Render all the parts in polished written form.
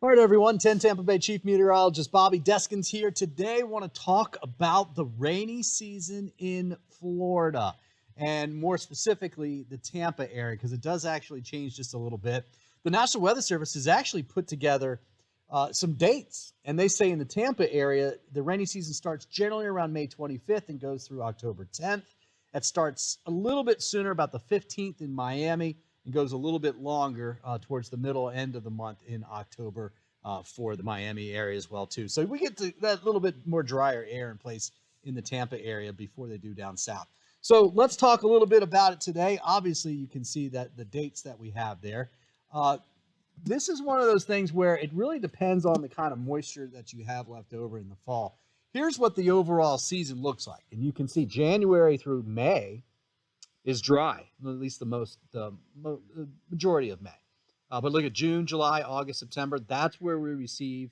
All right, everyone. 10 Tampa Bay Chief Meteorologist Bobby Deskins here. Today, I want to talk about the rainy season in Florida, and more specifically, the Tampa area, because it does actually change just a little bit. The National Weather Service has actually put together some dates, and they say in the Tampa area, the rainy season starts generally around May 25th and goes through October 10th. It starts a little bit sooner, about the 15th in Miami, and goes a little bit longer towards the middle end of the month in October for the Miami area as well too. So we get to that little bit more drier air in place in the Tampa area before they do down south. So let's talk a little bit about it today. Obviously, you can see that the dates that we have there. This is one of those things where it really depends on the kind of moisture that you have left over in the fall. Here's what the overall season looks like, and you can see January through May is dry, at least the majority of May. But look at June, July, August, September. That's where we receive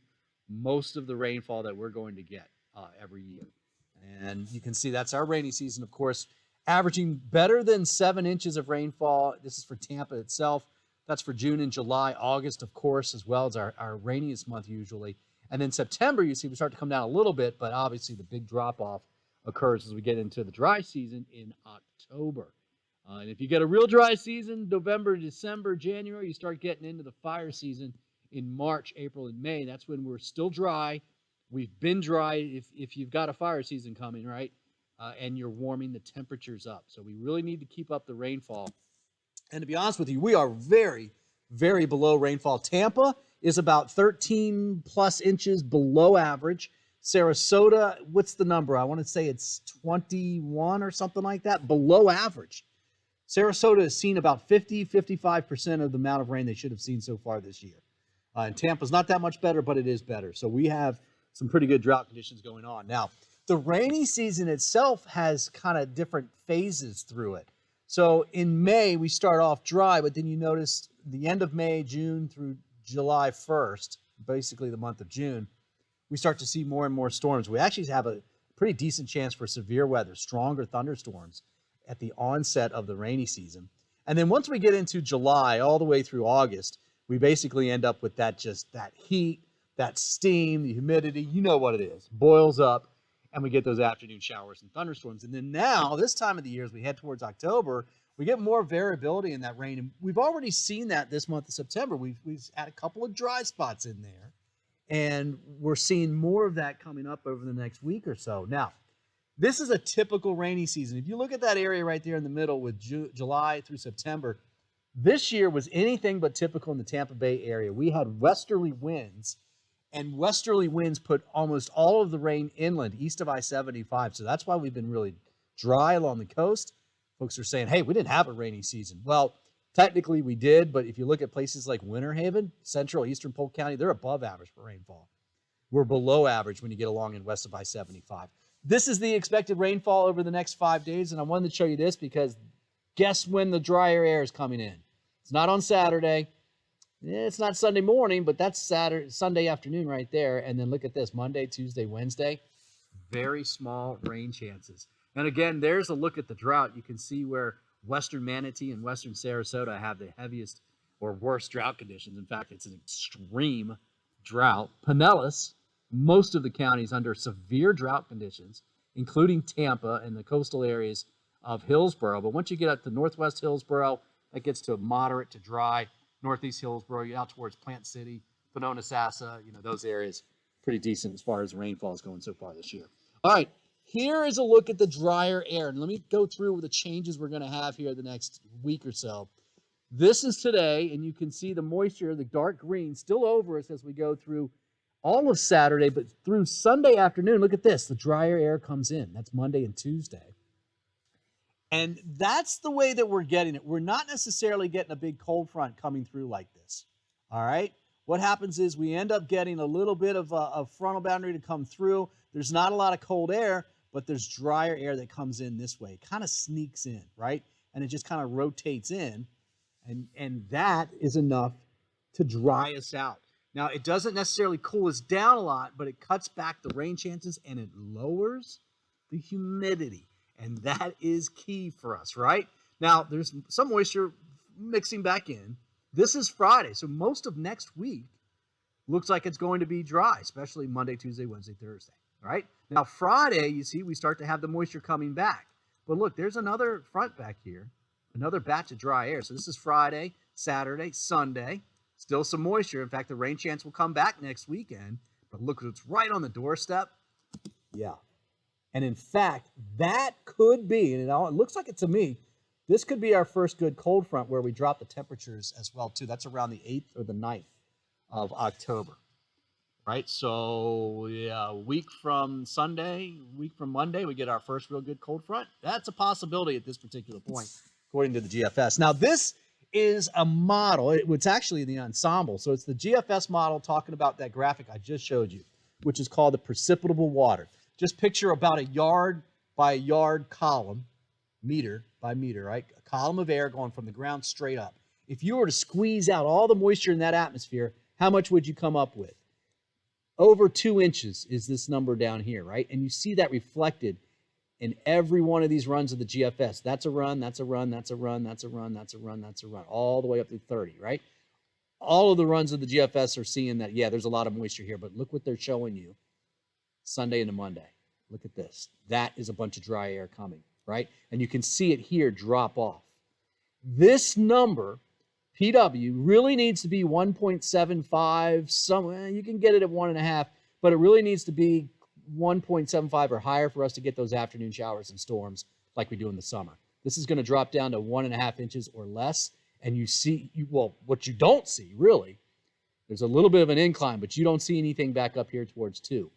most of the rainfall that we're going to get every year. And you can see that's our rainy season, of course, averaging better than 7 inches of rainfall. This is for Tampa itself. That's for June and July. August, of course, as well as our rainiest month usually. And then September, you see, we start to come down a little bit, but obviously the big drop-off occurs as we get into the dry season in October. And if you get a real dry season, November, December, January, you start getting into the fire season in March, April, and May. That's when we're still dry. We've been dry if you've got a fire season coming, right? And you're warming the temperatures up. So we really need to keep up the rainfall. And to be honest with you, we are very, very below rainfall. Tampa is about 13 plus inches below average. Sarasota, what's the number? I want to say it's 21 or something like that, below average. Sarasota has seen about 55% of the amount of rain they should have seen so far this year. And Tampa's not that much better, but it is better. So we have some pretty good drought conditions going on. Now, the rainy season itself has kind of different phases through it. So in May, we start off dry, but then you notice the end of May, June through July 1st, basically the month of June, we start to see more and more storms. We actually have a pretty decent chance for severe weather, stronger thunderstorms at the onset of the rainy season. And then once we get into July all the way through August, we basically end up with that heat, that steam, the humidity, you know what it is, boils up, and we get those afternoon showers and thunderstorms. And then now, this time of the year, as we head towards October, we get more variability in that rain. And we've already seen that this month of September. We've had a couple of dry spots in there, and we're seeing more of that coming up over the next week or so. Now, this is a typical rainy season. If you look at that area right there in the middle with July through September, this year was anything but typical in the Tampa Bay area. We had westerly winds, and westerly winds put almost all of the rain inland, east of I-75. So that's why we've been really dry along the coast. Folks are saying, hey, we didn't have a rainy season. Well, technically we did, but if you look at places like Winter Haven, central, eastern Polk County, they're above average for rainfall. We're below average when you get along in west of I-75. This is the expected rainfall over the next 5 days, and I wanted to show you this because guess when the drier air is coming in? It's not on Saturday. It's not Sunday morning, but that's Sunday afternoon right there. And then look at this, Monday, Tuesday, Wednesday. Very small rain chances. And again, there's a look at the drought. You can see where western Manatee and western Sarasota have the heaviest or worst drought conditions. In fact, it's an extreme drought. Pinellas, most of the counties under severe drought conditions, including Tampa and the coastal areas of Hillsborough. But once you get up to northwest Hillsborough, that gets to moderate to dry. Northeast Hillsborough, you're out towards Plant City, Winona-Sassa, those areas, pretty decent as far as rainfall is going so far this year. All right, here is a look at the drier air. And let me go through the changes we're going to have here the next week or so. This is today, and you can see the moisture, the dark green, still over us as we go through all of Saturday, but through Sunday afternoon, look at this. The drier air comes in. That's Monday and Tuesday. And that's the way that we're getting it. We're not necessarily getting a big cold front coming through like this. All right? What happens is we end up getting a little bit of a frontal boundary to come through. There's not a lot of cold air, but there's drier air that comes in this way. It kind of sneaks in, right? And it just kind of rotates in. And that is enough to dry us out. Now, it doesn't necessarily cool us down a lot, but it cuts back the rain chances and it lowers the humidity. And that is key for us, right? Now, there's some moisture mixing back in. This is Friday, so most of next week, looks like it's going to be dry, especially Monday, Tuesday, Wednesday, Thursday. All right. Now, Friday, you see, we start to have the moisture coming back. But look, there's another front back here, another batch of dry air. So this is Friday, Saturday, Sunday. Still some moisture. In fact, the rain chance will come back next weekend. But look, it's right on the doorstep. Yeah. And in fact, that could be, and it looks like it to me, this could be our first good cold front where we drop the temperatures as well, too. That's around the 8th or the 9th of October, right? So, yeah, a week from Sunday, week from Monday, we get our first real good cold front. That's a possibility at this particular point, according to the GFS. Now, this is a model. It's actually the ensemble. So it's the GFS model talking about that graphic I just showed you, which is called the precipitable water. Just picture about a yard by yard column, meter by meter, right? A column of air going from the ground straight up. If you were to squeeze out all the moisture in that atmosphere, how much would you come up with? Over 2 inches is this number down here, right? And you see that reflected in every one of these runs of the GFS. That's a run, that's a run, that's a run, that's a run, that's a run, that's a run, all the way up to 30, right? All of the runs of the GFS are seeing that, yeah, there's a lot of moisture here, but look what they're showing you Sunday into Monday. Look at this. That is a bunch of dry air coming, right? And you can see it here drop off. This number, PW, really needs to be 1.75. Somewhere you can get it at 1.5, but it really needs to be 1.75 or higher for us to get those afternoon showers and storms like we do in the summer. This is going to drop down to 1.5 inches or less. And you see, well, what you don't see really, there's a little bit of an incline, but you don't see anything back up here towards 2.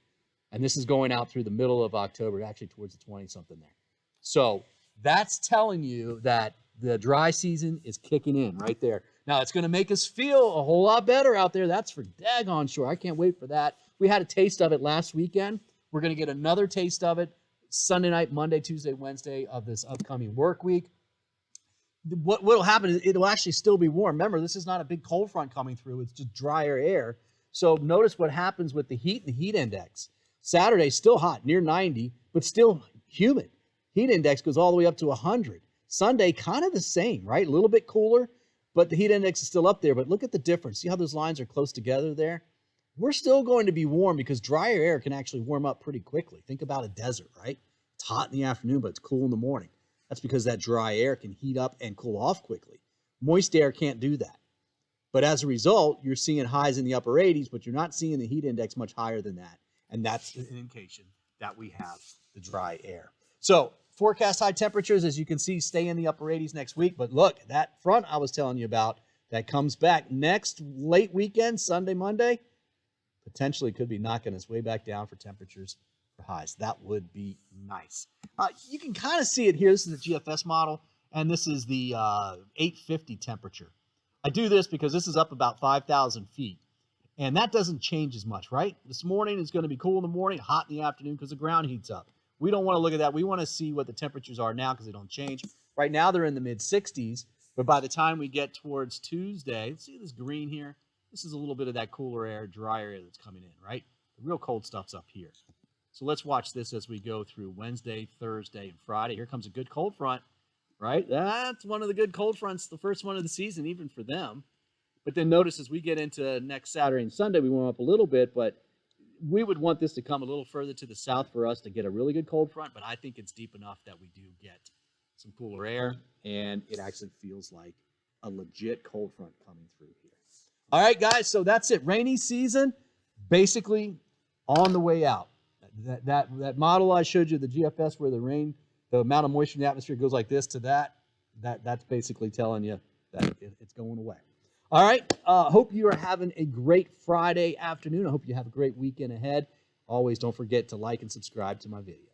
And this is going out through the middle of October, actually towards the 20-something there. So that's telling you that the dry season is kicking in right there. Now, it's going to make us feel a whole lot better out there. That's for daggone sure. I can't wait for that. We had a taste of it last weekend. We're going to get another taste of it Sunday night, Monday, Tuesday, Wednesday of this upcoming work week. What will happen is it will actually still be warm. Remember, this is not a big cold front coming through. It's just drier air. So notice what happens with the heat and the heat index. Saturday's still hot, near 90, but still humid. Heat index goes all the way up to 100. Sunday, kind of the same, right? A little bit cooler, but the heat index is still up there. But look at the difference. See how those lines are close together there? We're still going to be warm because drier air can actually warm up pretty quickly. Think about a desert, right? It's hot in the afternoon, but it's cool in the morning. That's because that dry air can heat up and cool off quickly. Moist air can't do that. But as a result, you're seeing highs in the upper 80s, but you're not seeing the heat index much higher than that. And that's an indication that we have the dry air. So forecast high temperatures, as you can see, stay in the upper 80s next week. But look, that front I was telling you about that comes back next late weekend, Sunday, Monday, potentially could be knocking us way back down for temperatures for highs. That would be nice. You can kind of see it here. This is the GFS model, and this is the 850 temperature. I do this because this is up about 5,000 feet. And that doesn't change as much, right? This morning is going to be cool in the morning, hot in the afternoon because the ground heats up. We don't want to look at that. We want to see what the temperatures are now because they don't change. Right now they're in the mid-60s, but by the time we get towards Tuesday, see this green here? This is a little bit of that cooler air, drier air that's coming in, right? The real cold stuff's up here. So let's watch this as we go through Wednesday, Thursday, and Friday. Here comes a good cold front, right? That's one of the good cold fronts, the first one of the season, even for them. But then notice as we get into next Saturday and Sunday, we warm up a little bit, but we would want this to come a little further to the south for us to get a really good cold front, but I think it's deep enough that we do get some cooler air, and it actually feels like a legit cold front coming through here. All right, guys, so that's it. Rainy season, basically on the way out. That model I showed you, the GFS, where the amount of moisture in the atmosphere goes like this to that's basically telling you that it's going away. All right, hope you are having a great Friday afternoon. I hope you have a great weekend ahead. Always don't forget to like and subscribe to my videos.